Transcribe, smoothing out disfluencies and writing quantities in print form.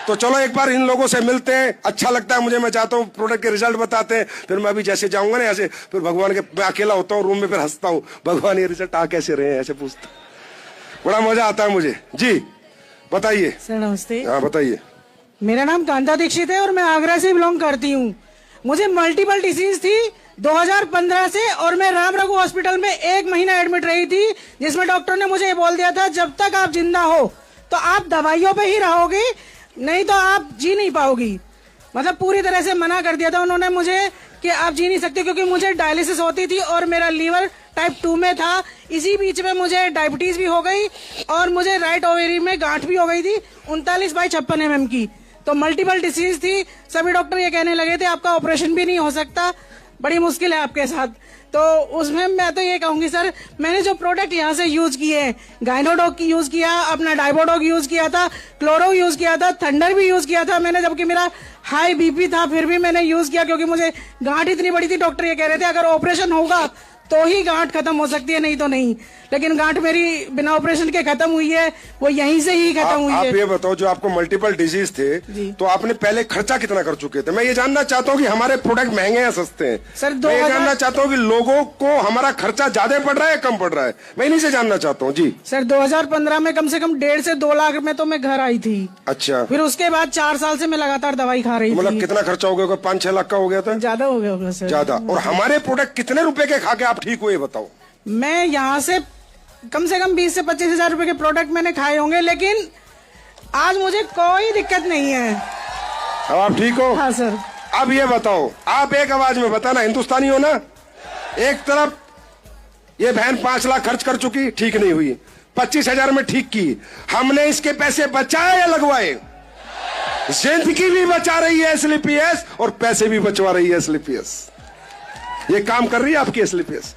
तो चलो एक बार इन लोगों से मिलते हैं, अच्छा लगता है मुझे। मैं चाहता हूँ प्रोडक्ट के रिजल्ट बताते हैं, फिर मैं अभी जैसे जाऊंगा ना ऐसे, फिर भगवान के, मैं अकेला होता हूँ रूम में, फिर हंसता हूँ, भगवान ये रिजल्ट आ कैसे रहे हैं, ऐसे पूछता, बड़ा मजा आता है मुझे। जी बताइए सर नमस्ते। हाँ बताइए। मेरा नाम कांता दीक्षित है और मैं आगरा से बिलोंग करती हूँ। मुझे मल्टीपल डिसीज थी 2015 से और मैं राम रघु हॉस्पिटल में 1 महीना एडमिट रही थी, जिसमें डॉक्टर ने मुझे ये बोल दिया था जब तक आप जिंदा हो तो आप दवाइयों पे ही रहोगे, नहीं तो आप जी नहीं पाओगी। मतलब पूरी तरह से मना कर दिया था उन्होंने मुझे कि आप जी नहीं सकते, क्योंकि मुझे डायलिसिस होती थी और मेरा लीवर टाइप 2 में था। इसी बीच में मुझे डायबिटीज भी हो गई और मुझे राइट ओवेरी में गांठ भी हो गई थी 39/56 mm की। तो मल्टीपल डिसीज थी। सभी डॉक्टर ये कहने लगे थे आपका ऑपरेशन भी नहीं हो सकता, बड़ी मुश्किल है आपके साथ। तो उसमें मैं तो ये कहूंगी सर, मैंने जो प्रोडक्ट यहाँ से यूज किए हैं, गाइनोडॉग की यूज किया, अपना डाइबोडॉग यूज किया था, क्लोरो यूज किया था, थंडर भी यूज किया था मैंने, जबकि मेरा हाई बीपी था फिर भी मैंने यूज किया, क्योंकि मुझे गांठ इतनी बड़ी थी। डॉक्टर ये कह रहे थे अगर ऑपरेशन होगा तो ही गांठ खत्म हो सकती है, नहीं तो नहीं। लेकिन गांठ मेरी बिना ऑपरेशन के खत्म हुई है, वो यहीं से ही खत्म हुई है। आप ये बताओ, जो आपको मल्टीपल डिजीज थे तो आपने पहले खर्चा कितना कर चुके थे? मैं ये जानना चाहता हूँ कि हमारे प्रोडक्ट महंगे या सस्ते हैं सर। मैं ये जानना चाहता हूँ कि लोगों को हमारा खर्चा ज्यादा पड़ रहा है कम पड़ रहा है, मैं इन्हीं से जानना चाहता हूँ। जी सर 2015 में कम से कम 1.5 से 2 लाख में तो मैं घर आई थी। अच्छा। फिर उसके बाद 4 साल से मैं लगातार दवाई खा रही थी। मतलब कितना खर्चा हो गया? 5-6 लाख का हो गया था? ज्यादा हो गया होगा सर। ज्यादा। और हमारे प्रोडक्ट कितने रुपए के खा के आप ठीक हुए बताओ? मैं यहाँ से कम 20 से 25 हजार रुपए के प्रोडक्ट मैंने खाए होंगे, लेकिन आज मुझे कोई दिक्कत नहीं है। अब आप ठीक हो? हाँ सर। अब ये बताओ, आप एक आवाज में बताना, हिंदुस्तानी हो ना? एक तरफ ये बहन 5 लाख खर्च कर चुकी, ठीक नहीं हुई, 25,000 में ठीक की। हमने इसके पैसे बचाए या लगवाए? जिंदगी भी बचा रही है SLPS और पैसे भी बचवा रही है SLPS। ये काम कर रही है आपकी SLPS।